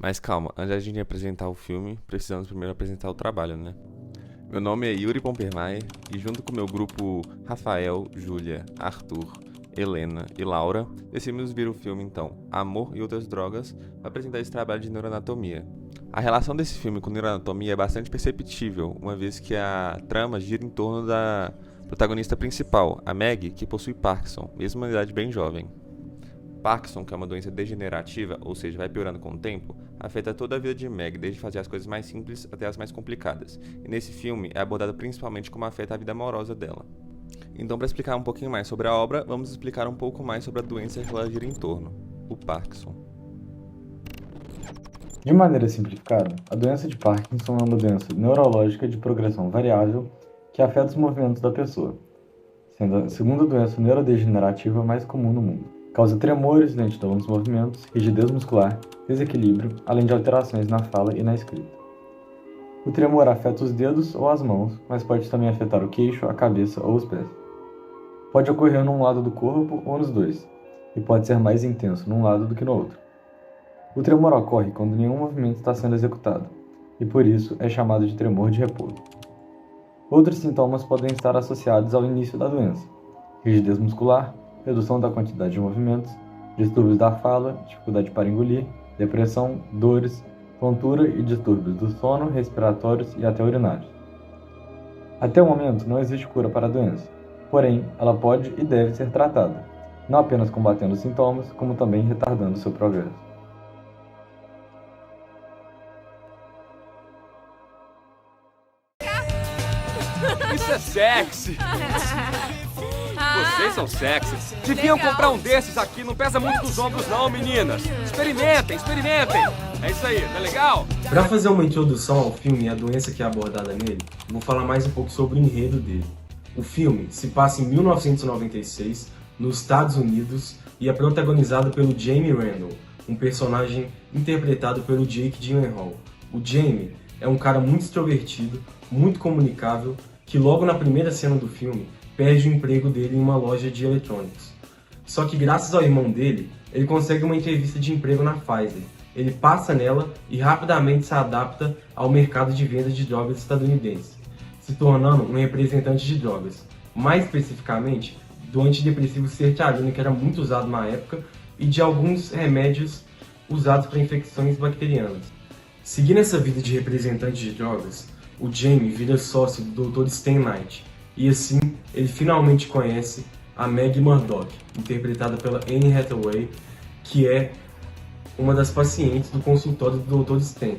Mas calma, antes da gente apresentar o filme, precisamos primeiro apresentar o trabalho, né? Meu nome é Yuri Pompermayer e junto com meu grupo Rafael, Júlia, Arthur, Helena e Laura, decidimos vir o filme então Amor e Outras Drogas para apresentar esse trabalho de neuroanatomia. A relação desse filme com neuroanatomia é bastante perceptível, uma vez que a trama gira em torno da protagonista principal, a Meg, que possui Parkinson, mesmo uma idade bem jovem. Parkinson, que é uma doença degenerativa, ou seja, vai piorando com o tempo, afeta toda a vida de Meg, desde fazer as coisas mais simples até as mais complicadas. E nesse filme é abordado principalmente como afeta a vida amorosa dela. Então, para explicar um pouquinho mais sobre a obra, vamos explicar um pouco mais sobre a doença que ela gira em torno, o Parkinson. De maneira simplificada, a doença de Parkinson é uma doença neurológica de progressão variável que afeta os movimentos da pessoa, sendo a segunda doença neurodegenerativa mais comum no mundo. Causa tremores, lentidão nos movimentos, rigidez muscular, desequilíbrio, além de alterações na fala e na escrita. O tremor afeta os dedos ou as mãos, mas pode também afetar o queixo, a cabeça ou os pés. Pode ocorrer num lado do corpo ou nos dois, e pode ser mais intenso num lado do que no outro. O tremor ocorre quando nenhum movimento está sendo executado, e por isso é chamado de tremor de repouso. Outros sintomas podem estar associados ao início da doença: rigidez muscular, redução da quantidade de movimentos, distúrbios da fala, dificuldade para engolir, depressão, dores, tontura e distúrbios do sono, respiratórios e até urinários. Até o momento, não existe cura para a doença, porém, ela pode e deve ser tratada, não apenas combatendo os sintomas, como também retardando seu progresso. Isso é sexy! Vocês são sexy. Deviam comprar um desses aqui, não pesa muito nos ombros não, meninas. Experimentem, experimentem. É isso aí, tá legal? Para fazer uma introdução ao filme e a doença que é abordada nele, vou falar mais um pouco sobre o enredo dele. O filme se passa em 1996, nos Estados Unidos, e é protagonizado pelo Jamie Randall, um personagem interpretado pelo Jake Gyllenhaal. O Jamie é um cara muito extrovertido, muito comunicável, que logo na primeira cena do filme perde o emprego dele em uma loja de eletrônicos. Só que graças ao irmão dele, ele consegue uma entrevista de emprego na Pfizer. Ele passa nela e rapidamente se adapta ao mercado de venda de drogas estadunidense, se tornando um representante de drogas, mais especificamente do antidepressivo sertralina, que era muito usado na época, e de alguns remédios usados para infecções bacterianas. Seguindo essa vida de representante de drogas, o Jamie vira sócio do Dr. Stan Knight, e assim ele finalmente conhece a Meg Murdock, interpretada pela Anne Hathaway, que é uma das pacientes do consultório do Dr. Stan.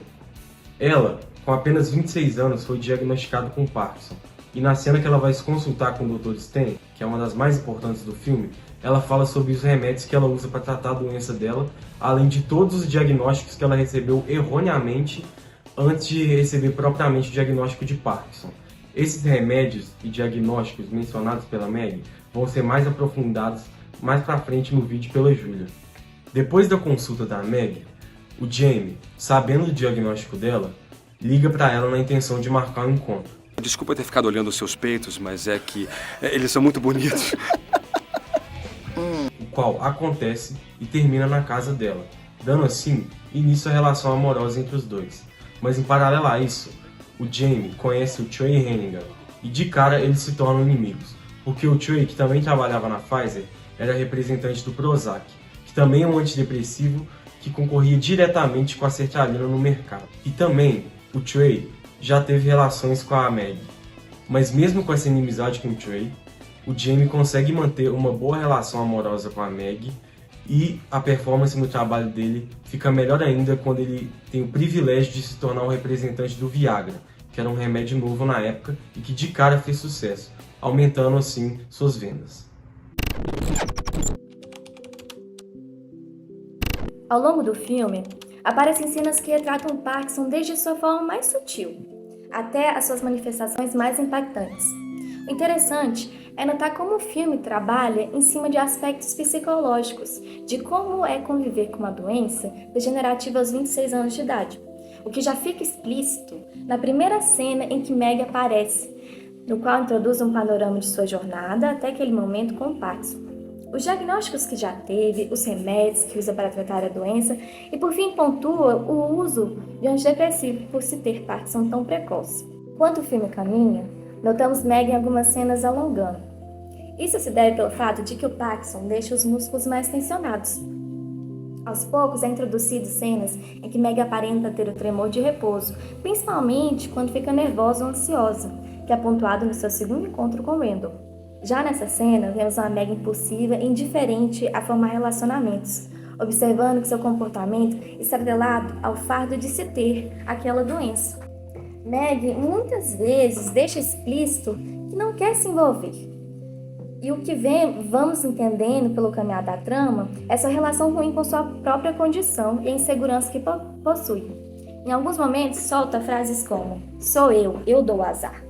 Ela, com apenas 26 anos, foi diagnosticada com Parkinson, e na cena que ela vai se consultar com o Dr. Stan, que é uma das mais importantes do filme, ela fala sobre os remédios que ela usa para tratar a doença dela, além de todos os diagnósticos que ela recebeu erroneamente antes de receber propriamente o diagnóstico de Parkinson. Esses remédios e diagnósticos mencionados pela Meg vão ser mais aprofundados mais pra frente no vídeo pela Júlia. Depois da consulta da Meg, o Jamie, sabendo do diagnóstico dela, liga pra ela na intenção de marcar um encontro. Desculpa ter ficado olhando os seus peitos, mas é que eles são muito bonitos. O qual acontece e termina na casa dela, dando assim início à relação amorosa entre os dois. Mas em paralelo a isso, o Jamie conhece o Trey Hennigan e de cara eles se tornam inimigos, porque o Trey, que também trabalhava na Pfizer, era representante do Prozac, que também é um antidepressivo que concorria diretamente com a sertralina no mercado. E também o Trey já teve relações com a Meg. Mas mesmo com essa inimizade com o Trey, o Jamie consegue manter uma boa relação amorosa com a Meg, e a performance no trabalho dele fica melhor ainda quando ele tem o privilégio de se tornar um representante do Viagra, que era um remédio novo na época e que de cara fez sucesso, aumentando assim suas vendas. Ao longo do filme, aparecem cenas que retratam o Parkinson desde sua forma mais sutil até as suas manifestações mais impactantes. O interessante é notar como o filme trabalha em cima de aspectos psicológicos, de como é conviver com uma doença degenerativa aos 26 anos de idade, o que já fica explícito na primeira cena em que Meg aparece, no qual introduz um panorama de sua jornada até aquele momento com o Parkinson. os diagnósticos que já teve, os remédios que usa para tratar a doença e, por fim, pontua o uso de antidepressivo por se ter Parkinson tão precoce. Enquanto o filme caminha, notamos Meg em algumas cenas alongando. Isso se deve pelo fato de que o Parkinson deixa os músculos mais tensionados. Aos poucos é introduzido cenas em que Meg aparenta ter o tremor de repouso, principalmente quando fica nervosa ou ansiosa, que é pontuado no seu segundo encontro com Randall. Já nessa cena, vemos uma Meg impulsiva e indiferente a formar relacionamentos, observando que seu comportamento está atrelado ao fardo de se ter aquela doença. Meg muitas vezes deixa explícito que não quer se envolver. E o que vamos entendendo pelo caminhar da trama é sua relação ruim com sua própria condição e a insegurança que possui. Em alguns momentos, solta frases como: "Sou eu dou azar."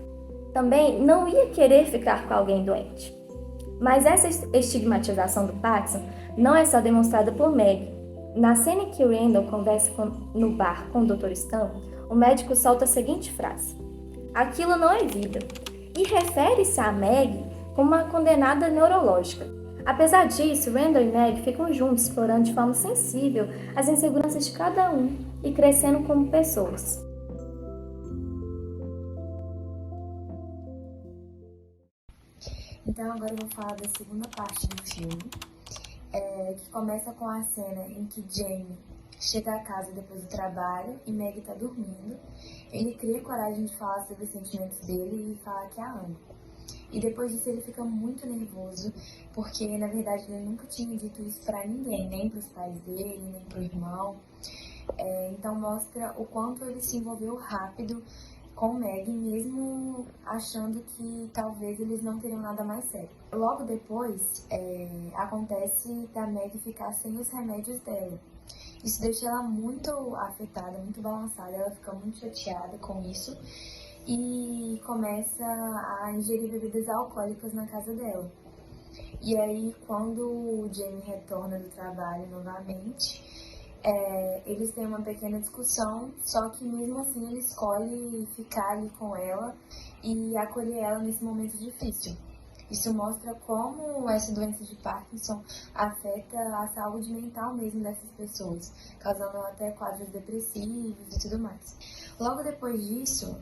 Também não ia querer ficar com alguém doente. Mas essa estigmatização do Parkinson não é só demonstrada por Meg. Na cena em que Randall conversa no bar com o Dr. Stan, o médico solta a seguinte frase: "Aquilo não é vida." E refere-se a Meg como uma condenada neurológica. Apesar disso, Randall e Meg ficam juntos, explorando de forma sensível as inseguranças de cada um e crescendo como pessoas. Então agora eu vou falar da segunda parte do filme, que começa com a cena em que Jamie chega a casa depois do trabalho e Meg está dormindo. Ele cria coragem de falar sobre os sentimentos dele e falar que a ama. E depois disso ele fica muito nervoso, porque na verdade ele nunca tinha dito isso pra ninguém, nem pros pais dele, nem pro irmão. Então mostra o quanto ele se envolveu rápido com Meg, mesmo achando que talvez eles não teriam nada mais sério. Logo depois, acontece da Meg ficar sem os remédios dela. Isso deixa ela muito afetada, muito balançada, ela fica muito chateada com isso e começa a ingerir bebidas alcoólicas na casa dela. E aí, quando o Jamie retorna do trabalho novamente, eles têm uma pequena discussão, só que mesmo assim ele escolhe ficar ali com ela e acolher ela nesse momento difícil. Isso mostra como essa doença de Parkinson afeta a saúde mental mesmo dessas pessoas, causando até quadros depressivos e tudo mais. Logo depois disso,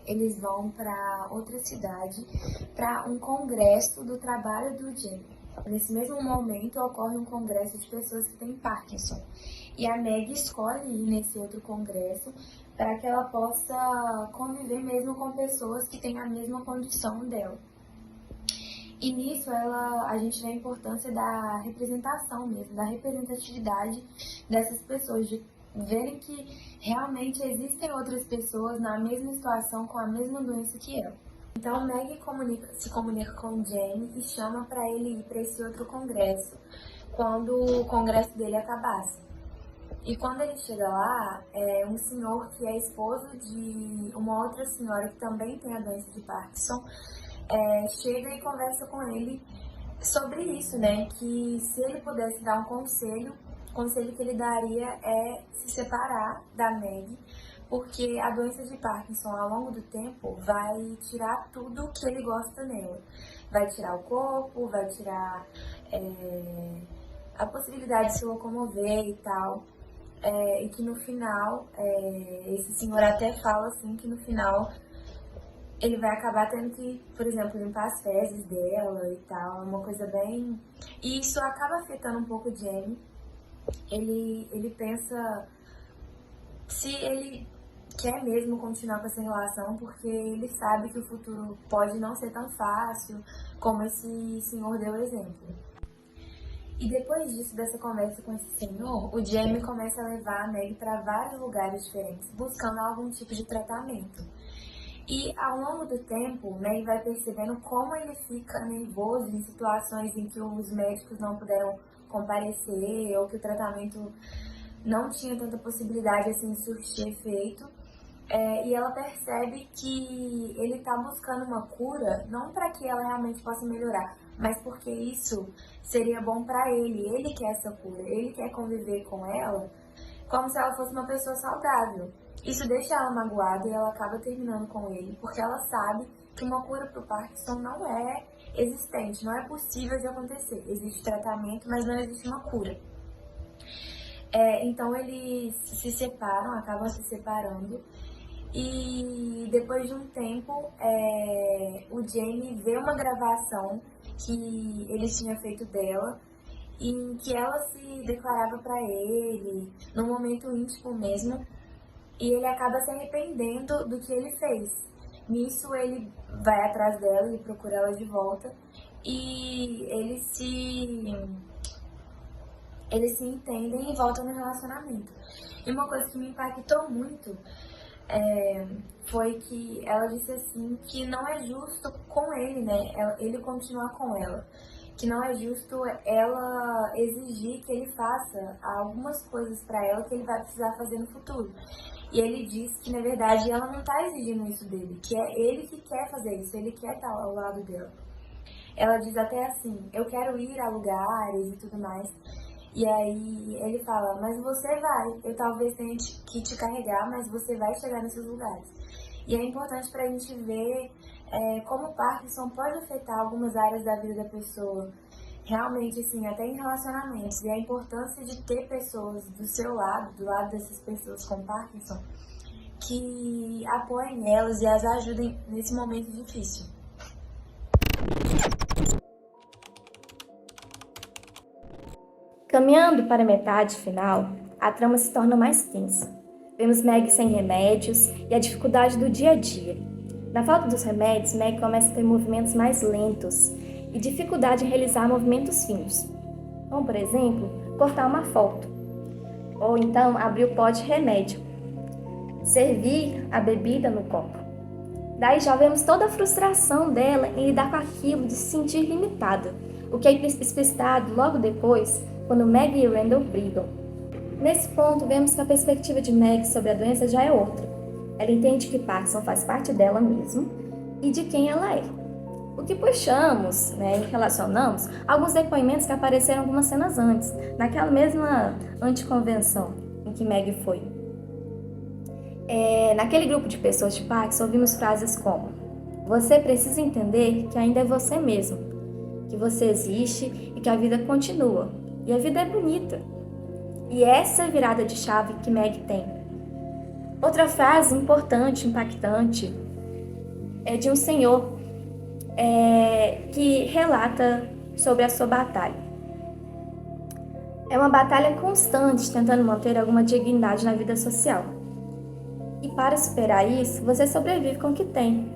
eles vão para outra cidade para um congresso do trabalho do Jamie. Nesse mesmo momento ocorre um congresso de pessoas que têm Parkinson. E a Meg escolhe ir nesse outro congresso para que ela possa conviver mesmo com pessoas que têm a mesma condição dela. E nisso a gente vê a importância da representação mesmo, da representatividade dessas pessoas, de verem que realmente existem outras pessoas na mesma situação, com a mesma doença que ela. Então Meg se comunica com o Jamie e chama para ele ir para esse outro congresso, quando o congresso dele acabasse. E quando ele chega lá, um senhor que é esposo de uma outra senhora que também tem a doença de Parkinson, chega e conversa com ele sobre isso, né? Que se ele pudesse dar um conselho, o conselho que ele daria é se separar da Meg, porque a doença de Parkinson, ao longo do tempo, vai tirar tudo que ele gosta nela. Vai tirar o corpo, vai tirar a possibilidade de se locomover e tal. E que no final, esse senhor até fala assim, que no final ele vai acabar tendo que, por exemplo, limpar as fezes dela e tal, uma coisa bem... E isso acaba afetando um pouco o Jamie. Ele pensa se ele quer mesmo continuar com essa relação, porque ele sabe que o futuro pode não ser tão fácil como esse senhor deu exemplo. E depois disso, dessa conversa com esse senhor, o Jamie começa a levar a Meg para vários lugares diferentes, buscando algum tipo de tratamento. E ao longo do tempo, Meg vai percebendo como ele fica nervoso em situações em que os médicos não puderam comparecer ou que o tratamento não tinha tanta possibilidade assim de surtir efeito. E ela percebe que ele está buscando uma cura, não para que ela realmente possa melhorar, mas porque isso seria bom para ele. Ele quer essa cura, ele quer conviver com ela como se ela fosse uma pessoa saudável. Isso deixa ela magoada e ela acaba terminando com ele, porque ela sabe que uma cura para o Parkinson não é existente, não é possível de acontecer. Existe tratamento, mas não existe uma cura. Então eles se separam, acabam se separando, e depois de um tempo o Jamie vê uma gravação que ele tinha feito dela, em que ela se declarava para ele, num momento íntimo mesmo, e ele acaba se arrependendo do que ele fez. Nisso ele vai atrás dela e procura ela de volta, e eles se entendem e voltam no relacionamento. E uma coisa que me impactou muito foi que ela disse assim que não é justo com ele, né, ele continuar com ela, que não é justo ela exigir que ele faça algumas coisas para ela que ele vai precisar fazer no futuro. E ele diz que, na verdade, ela não está exigindo isso dele, que é ele que quer fazer isso, ele quer estar ao lado dela. Ela diz até assim: eu quero ir a lugares e tudo mais. E aí ele fala: mas você vai, eu talvez tenha que te carregar, mas você vai chegar nesses lugares. E é importante para a gente ver como o Parkinson pode afetar algumas áreas da vida da pessoa, realmente, assim, até em relacionamentos, e a importância de ter pessoas do seu lado, do lado dessas pessoas com Parkinson, que apoiem elas e as ajudem nesse momento difícil. Caminhando para a metade final, a trama se torna mais tensa. Vemos Meg sem remédios e a dificuldade do dia a dia. Na falta dos remédios, Meg começa a ter movimentos mais lentos e dificuldade em realizar movimentos finos, como, por exemplo, cortar uma foto, ou então abrir o pote de remédio, servir a bebida no copo. Daí já vemos toda a frustração dela em lidar com aquilo, de se sentir limitada, o que é explicitado logo depois, quando Meg e Randall brigam. Nesse ponto, vemos que a perspectiva de Meg sobre a doença já é outra. Ela entende que Parkinson faz parte dela mesma e de quem ela é. O que puxamos, e relacionamos alguns depoimentos que apareceram algumas cenas antes, naquela mesma anticonvenção em que Meg foi. Naquele grupo de pessoas de Parkinson, ouvimos frases como: você precisa entender que ainda é você mesmo, que você existe e que a vida continua. E a vida é bonita. E essa é a virada de chave que Meg tem. Outra frase importante, impactante, é de um senhor que relata sobre a sua batalha. É uma batalha constante tentando manter alguma dignidade na vida social. E para superar isso, você sobrevive com o que tem.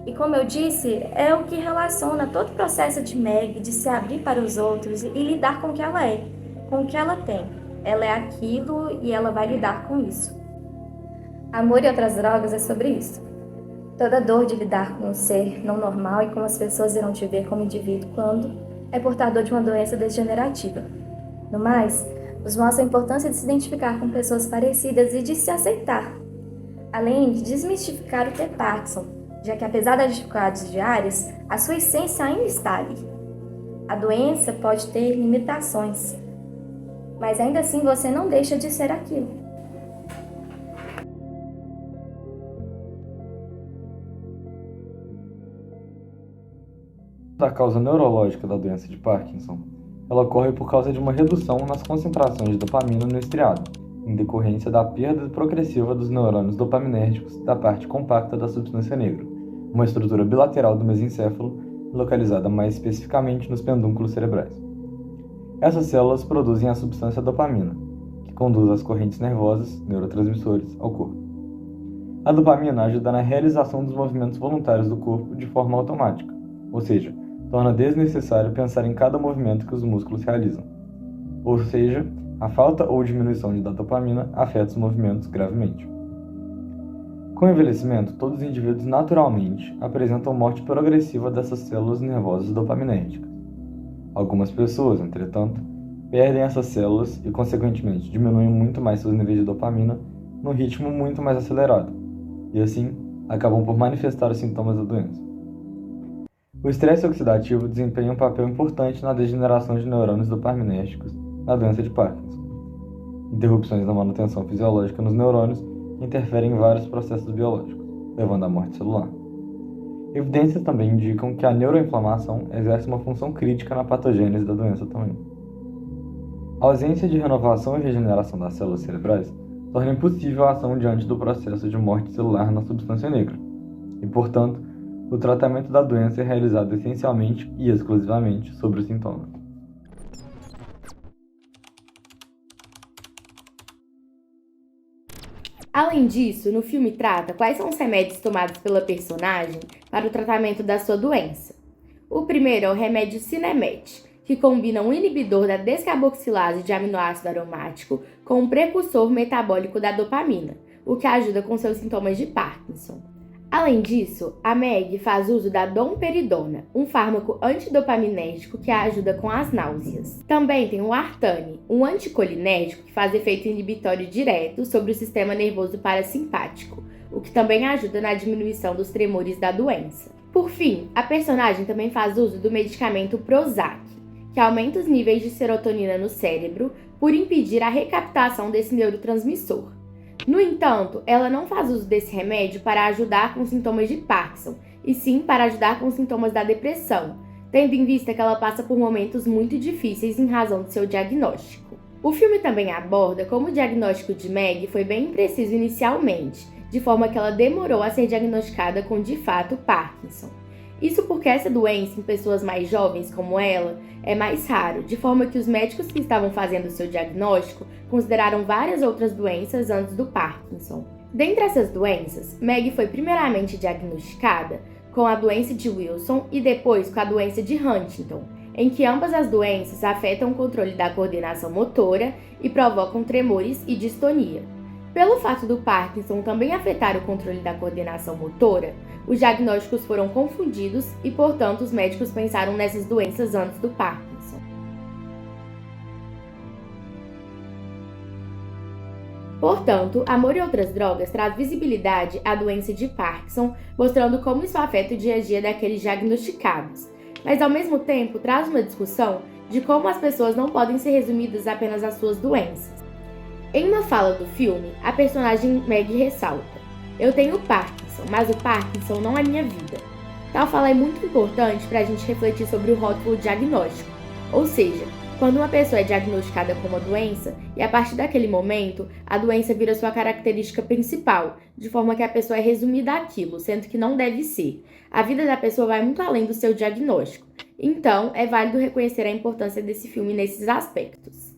E como eu disse, é o que relaciona todo o processo de Meg de se abrir para os outros e lidar com o que ela é, com o que ela tem. Ela é aquilo e ela vai lidar com isso. Amor e outras drogas é sobre isso. Toda dor de lidar com um ser não normal e como as pessoas irão te ver como indivíduo quando é portador de uma doença degenerativa. No mais, nos mostra a importância de se identificar com pessoas parecidas e de se aceitar, além de desmistificar o ter Parkinson, já que apesar das dificuldades diárias, a sua essência ainda está ali. A doença pode ter limitações, mas ainda assim você não deixa de ser aquilo. Da causa neurológica da doença de Parkinson, ela ocorre por causa de uma redução nas concentrações de dopamina no estriado, em decorrência da perda progressiva dos neurônios dopaminérgicos da parte compacta da substância negra, uma estrutura bilateral do mesencéfalo localizada mais especificamente nos pedúnculos cerebrais. Essas células produzem a substância dopamina, que conduz as correntes nervosas, neurotransmissores, ao corpo. A dopamina ajuda na realização dos movimentos voluntários do corpo de forma automática, ou seja, torna desnecessário pensar em cada movimento que os músculos realizam. Ou seja, a falta ou diminuição da dopamina afeta os movimentos gravemente. Com o envelhecimento, todos os indivíduos naturalmente apresentam morte progressiva dessas células nervosas dopaminérgicas. Algumas pessoas, entretanto, perdem essas células e, consequentemente, diminuem muito mais seus níveis de dopamina num ritmo muito mais acelerado, e assim acabam por manifestar os sintomas da doença. O estresse oxidativo desempenha um papel importante na degeneração de neurônios dopaminérgicos na doença de Parkinson. Interrupções na manutenção fisiológica nos neurônios interferem em vários processos biológicos, levando à morte celular. Evidências também indicam que a neuroinflamação exerce uma função crítica na patogênese da doença também. A ausência de renovação e regeneração das células cerebrais torna impossível a ação diante do processo de morte celular na substância negra, e, portanto, o tratamento da doença é realizado essencialmente e exclusivamente sobre os sintomas. Além disso, no filme trata quais são os remédios tomados pela personagem para o tratamento da sua doença. O primeiro é o remédio Sinemet, que combina um inibidor da descarboxilase de aminoácido aromático com um precursor metabólico da dopamina, o que ajuda com seus sintomas de Parkinson. Além disso, a Meg faz uso da domperidona, um fármaco antidopaminérgico que a ajuda com as náuseas. Também tem o Artane, um anticolinérgico que faz efeito inibitório direto sobre o sistema nervoso parasimpático, o que também ajuda na diminuição dos tremores da doença. Por fim, a personagem também faz uso do medicamento Prozac, que aumenta os níveis de serotonina no cérebro por impedir a recaptação desse neurotransmissor. No entanto, ela não faz uso desse remédio para ajudar com sintomas de Parkinson, e sim para ajudar com sintomas da depressão, tendo em vista que ela passa por momentos muito difíceis em razão do seu diagnóstico. O filme também aborda como o diagnóstico de Meg foi bem impreciso inicialmente, de forma que ela demorou a ser diagnosticada com, de fato, Parkinson. Isso porque essa doença em pessoas mais jovens como ela é mais raro, de forma que os médicos que estavam fazendo o seu diagnóstico consideraram várias outras doenças antes do Parkinson. Dentre essas doenças, Meg foi primeiramente diagnosticada com a doença de Wilson e depois com a doença de Huntington, em que ambas as doenças afetam o controle da coordenação motora e provocam tremores e distonia. Pelo fato do Parkinson também afetar o controle da coordenação motora, os diagnósticos foram confundidos e, portanto, os médicos pensaram nessas doenças antes do Parkinson. Portanto, Amor e Outras Drogas traz visibilidade à doença de Parkinson, mostrando como isso afeta o dia a dia daqueles diagnosticados, mas ao mesmo tempo traz uma discussão de como as pessoas não podem ser resumidas apenas às suas doenças. Em uma fala do filme, a personagem Meg ressalta: "Eu tenho Parkinson, mas o Parkinson não é minha vida." Tal fala é muito importante para a gente refletir sobre o rótulo diagnóstico, ou seja, quando uma pessoa é diagnosticada com uma doença e a partir daquele momento a doença vira sua característica principal, de forma que a pessoa é resumida àquilo, sendo que não deve ser. A vida da pessoa vai muito além do seu diagnóstico. Então, é válido reconhecer a importância desse filme nesses aspectos.